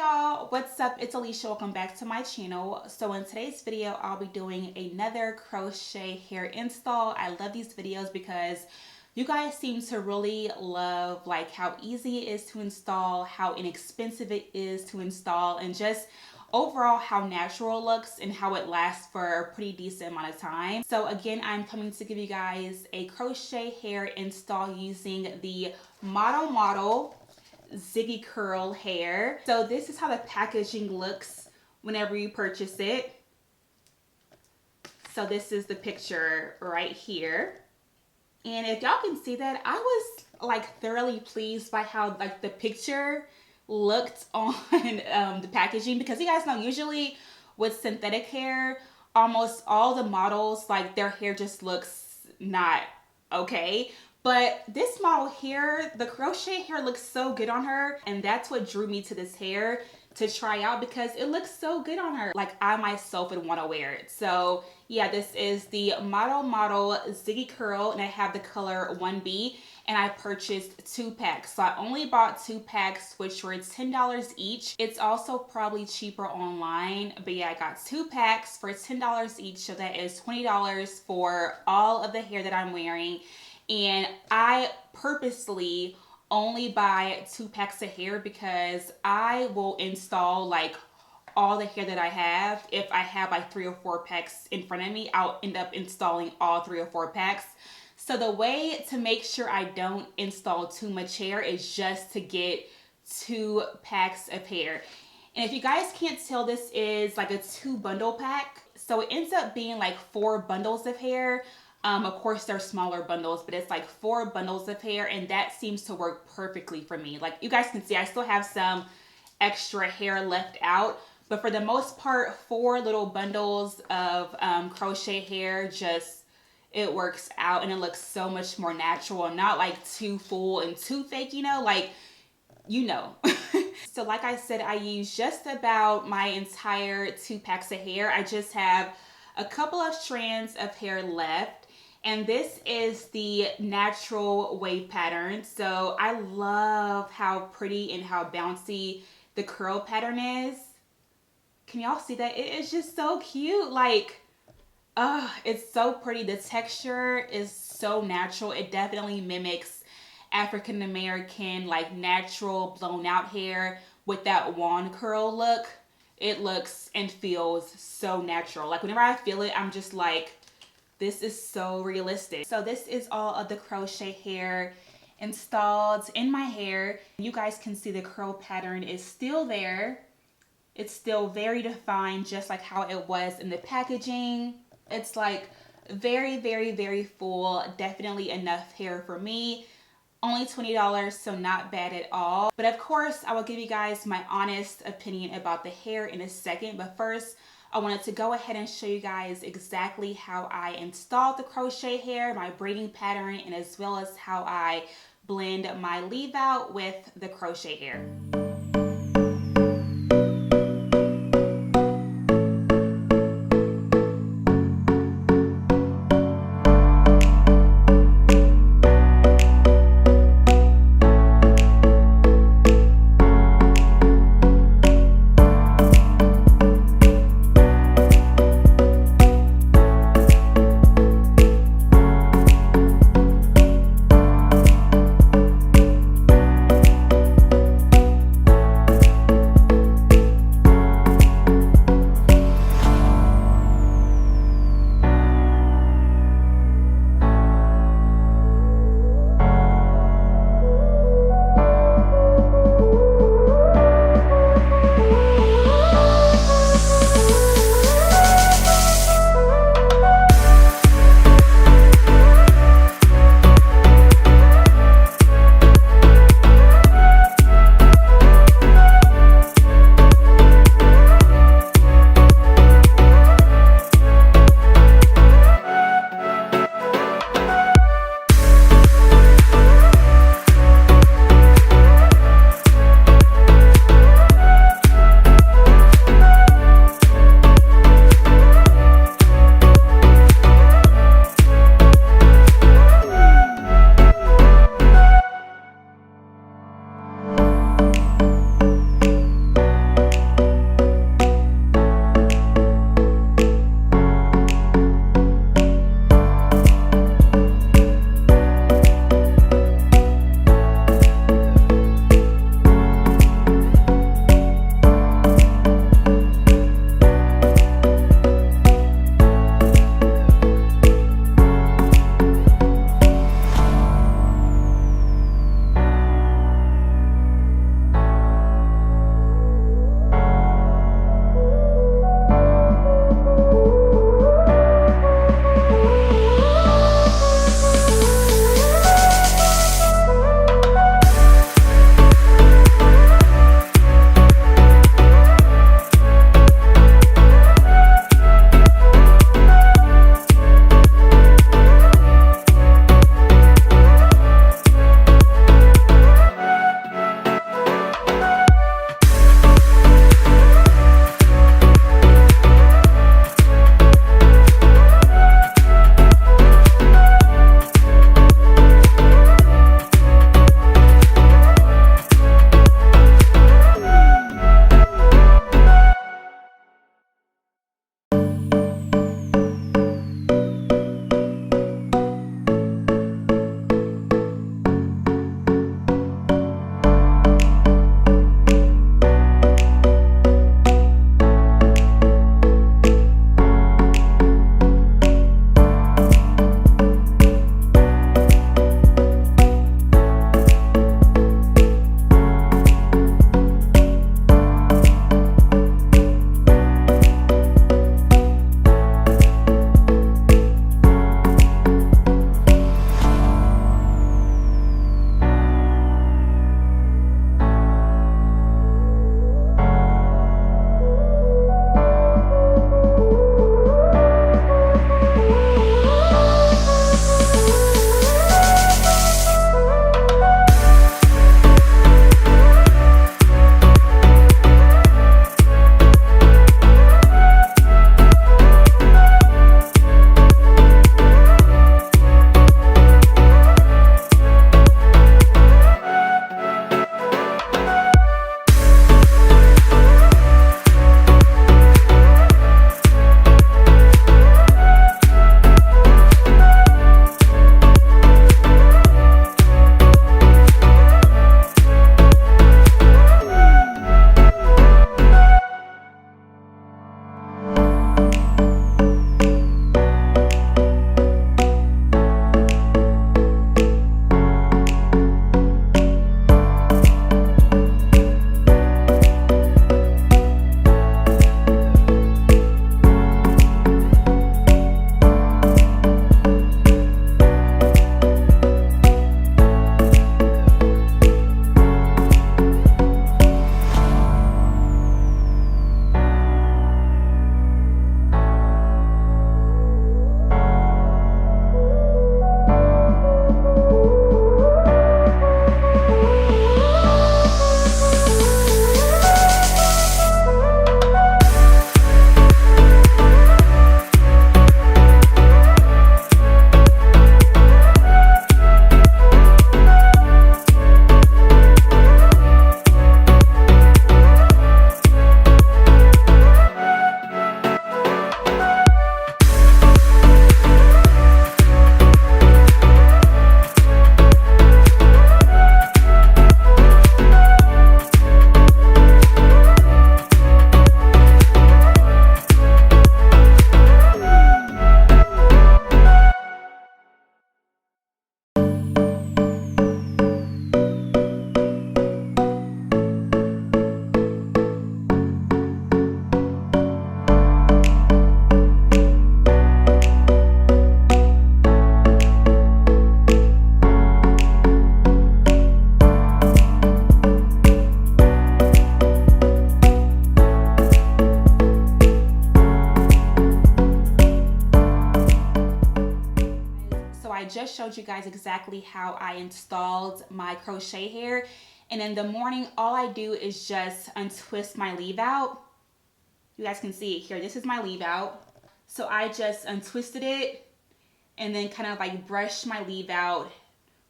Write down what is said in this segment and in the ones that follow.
y'all, what's up? It's Alisha. Welcome back to my channel. So in today's video, I'll be doing another crochet hair install. I love these videos because you guys seem to really love like how easy it is to install, how inexpensive it is to install, and just overall how natural it looks and how it lasts for a pretty decent amount of time. So again, I'm coming to give you guys a crochet hair install using the Model Ziggy Curl hair. So this is how the packaging looks whenever you purchase it. So this is the picture right here. And if y'all can see that, I was like thoroughly pleased by how like the picture looked on the packaging, because you guys know usually with synthetic hair, almost all the models, like their hair just looks not okay. But this model here, the crochet hair looks so good on her, and that's what drew me to this hair to try out, because it looks so good on her. Like I myself would want to wear it. So yeah, this is the Model Ziggy Curl, and I have the color 1B, and I purchased 2 packs. So I only bought 2 packs, which were $10 each. It's also probably cheaper online, but yeah, I got 2 packs for $10 each. So that is $20 for all of the hair that I'm wearing. And I purposely only buy 2 packs of hair because I will install like all the hair that I have. If I have like 3 or 4 packs in front of me, I'll end up installing all 3 or 4 packs. So the way to make sure I don't install too much hair is just to get 2 packs of hair. And if you guys can't tell, this is like a 2 bundle pack. So it ends up being like 4 bundles of hair. Of course, they're smaller bundles, but it's like 4 bundles of hair, and that seems to work perfectly for me. Like you guys can see, I still have some extra hair left out, but for the most part, 4 little bundles of crochet hair, just it works out, and it looks so much more natural and not like too full and too fake, you know, like, you know. So like I said, I use just about my entire 2 packs of hair. I just have a couple of strands of hair left. And this is the natural wave pattern. So I love how pretty and how bouncy the curl pattern is. Can y'all see that? It is just so cute. Like, it's so pretty. The texture is so natural. It definitely mimics African American, like natural blown out hair with that wand curl look. It looks and feels so natural. Like whenever I feel it, I'm just like, this is so realistic. So this is all of the crochet hair installed in my hair. You guys can see the curl pattern is still there. It's still very defined, just like how it was in the packaging. It's like very, very, very full. Definitely enough hair for me. Only $20, so not bad at all. But of course, I will give you guys my honest opinion about the hair in a second. But first, I wanted to go ahead and show you guys exactly how I installed the crochet hair, my braiding pattern, and as well as how I blend my leave out with the crochet hair. showed you guys exactly how I installed my crochet hair. And in the morning, all I do is just untwist my leave out. You guys can see it here. This is my leave out. So I just untwisted it and then kind of like brushed my leave out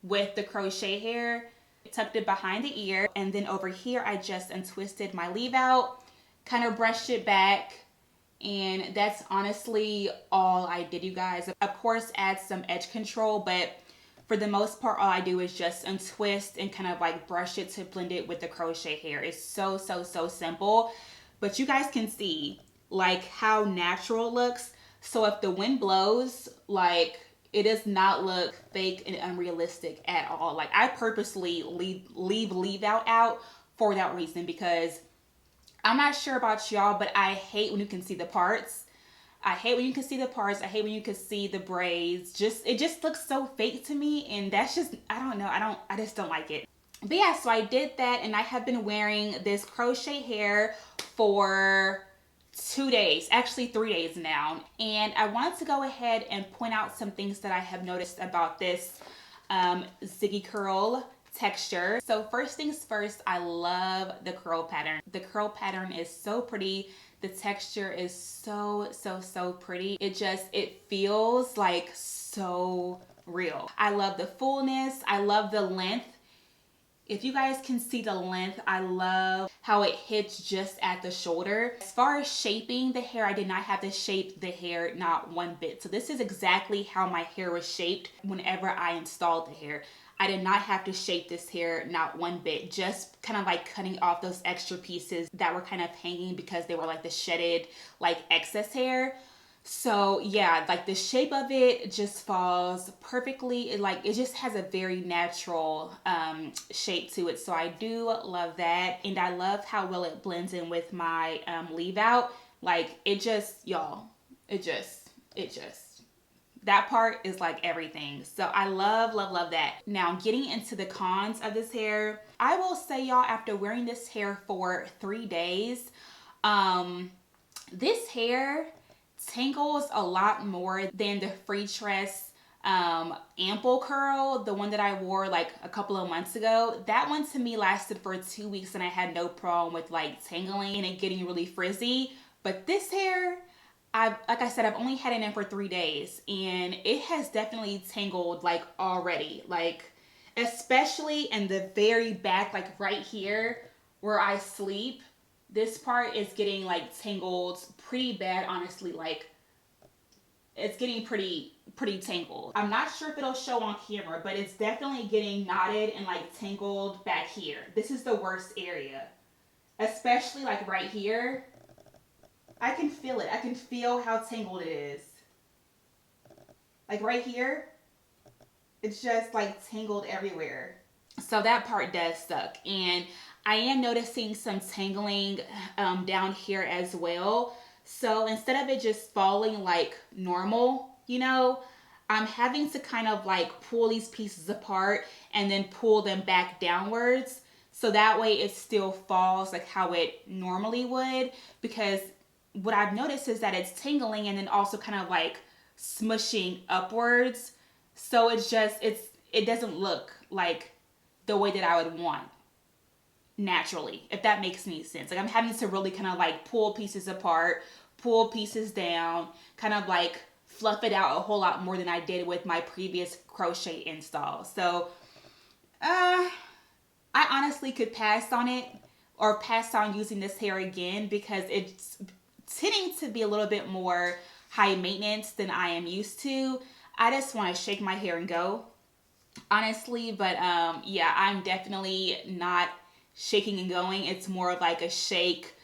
with the crochet hair, tucked it behind the ear. And then over here, I just untwisted my leave out, kind of brushed it back. And that's honestly all I did, you guys. Of course, add some edge control, but for the most part, all I do is just untwist and kind of like brush it to blend it with the crochet hair. It's so simple, but you guys can see like how natural it looks. So if the wind blows, like it does not look fake and unrealistic at all. Like I purposely leave out for that reason, because I'm not sure about y'all, but I hate when you can see the parts. I hate when you can see the parts. I hate when you can see the braids. It just looks so fake to me, and that's just, I don't know. I just don't like it. But yeah, so I did that, and I have been wearing this crochet hair for 2 days, actually 3 days now. And I wanted to go ahead and point out some things that I have noticed about this ziggy curl texture. So first things first, I love the curl pattern. The curl pattern is so pretty. The texture is so pretty. It feels like so real. I love the fullness. I love the length. If you guys can see the length, I love how it hits just at the shoulder. As far as shaping the hair, I did not have to shape the hair, not one bit. So this is exactly how my hair was shaped whenever I installed the hair. I did not have to shape this hair, not one bit, just kind of like cutting off those extra pieces that were kind of hanging because they were like the shedded, like excess hair. So yeah, like the shape of it just falls perfectly. It just has a very natural shape to it. So I do love that. And I love how well it blends in with my leave out. Like it just, y'all, it just, that part is like everything. So I love that. Now getting into the cons of this hair, I will say y'all, after wearing this hair for 3 days, this hair tangles a lot more than the free tress ample curl, the one that I wore like a couple of months ago. That one to me lasted for 2 weeks and I had no problem with like tangling and it getting really frizzy. But this hair, like I said, I've only had it in for 3 days and it has definitely tangled like already. Like especially in the very back, like right here where I sleep. This part is getting like tangled pretty bad, honestly. Like it's getting pretty tangled. I'm not sure if it'll show on camera, but it's definitely getting knotted and like tangled back here. This is the worst area, especially like right here. I can feel it. I can feel how tangled it is. Like right here, it's just like tangled everywhere. So that part does suck. And I am noticing some tangling down here as well. So instead of it just falling like normal, you know, I'm having to kind of like pull these pieces apart and then pull them back downwards. So that way it still falls like how it normally would. Because what I've noticed is that it's tangling and then also kind of like smushing upwards. So it doesn't look like the way that I would want naturally, if that makes any sense. Like I'm having to really kind of like pull pieces apart, pull pieces down, kind of like fluff it out a whole lot more than I did with my previous crochet install. So I honestly could pass on it or pass on using this hair again because it's tending to be a little bit more high maintenance than I am used to. I just want to shake my hair and go, honestly. But yeah, I'm definitely not shaking and going. It's more of like a shake,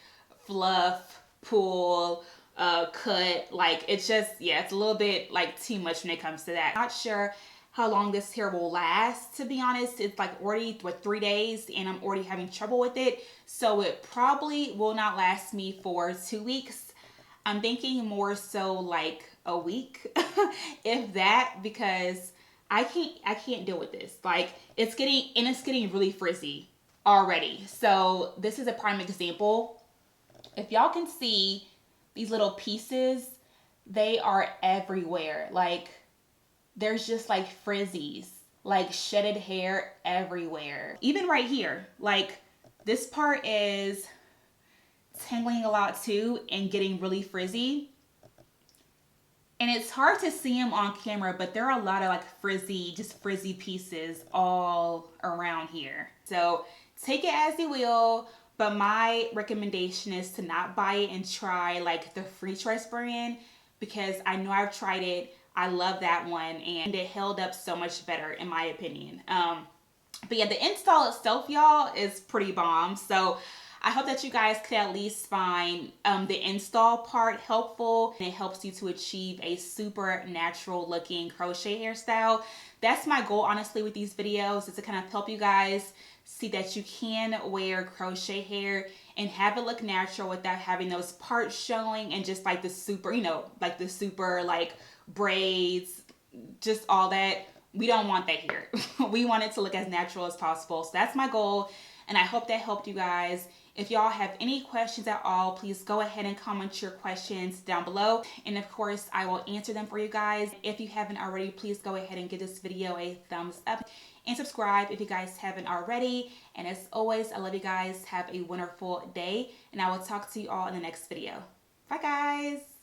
fluff, pull, cut. Like it's just, yeah, it's a little bit like too much when it comes to that. Not sure how long this hair will last, to be honest. It's like already 3 days and I'm already having trouble with it. So it probably will not last me for 2 weeks. I'm thinking more so like a week, if that, because I can't deal with this. Like it's getting really frizzy already. So this is a prime example. If y'all can see these little pieces, they are everywhere. Like there's just like frizzies, like shedded hair everywhere. Even right here, like this part is tangling a lot too and getting really frizzy. And it's hard to see them on camera, but there are a lot of like frizzy, just frizzy pieces all around here. So take it as you will, but my recommendation is to not buy it and try like the Free Choice brand, because I know I've tried it. I love that one and it held up so much better in my opinion. But yeah, the install itself, y'all, is pretty bomb. So I hope that you guys could at least find the install part helpful. It helps you to achieve a super natural looking crochet hairstyle. That's my goal, honestly, with these videos, is to kind of help you guys see that you can wear crochet hair and have it look natural without having those parts showing and just like the super, you know, like the super like braids, just all that. We don't want that here. We want it to look as natural as possible. So that's my goal, and I hope that helped you guys. If y'all have any questions at all, please go ahead and comment your questions down below. And of course, I will answer them for you guys. If you haven't already, please go ahead and give this video a thumbs up and subscribe if you guys haven't already. And as always, I love you guys. Have a wonderful day, and I will talk to you all in the next video. Bye, guys.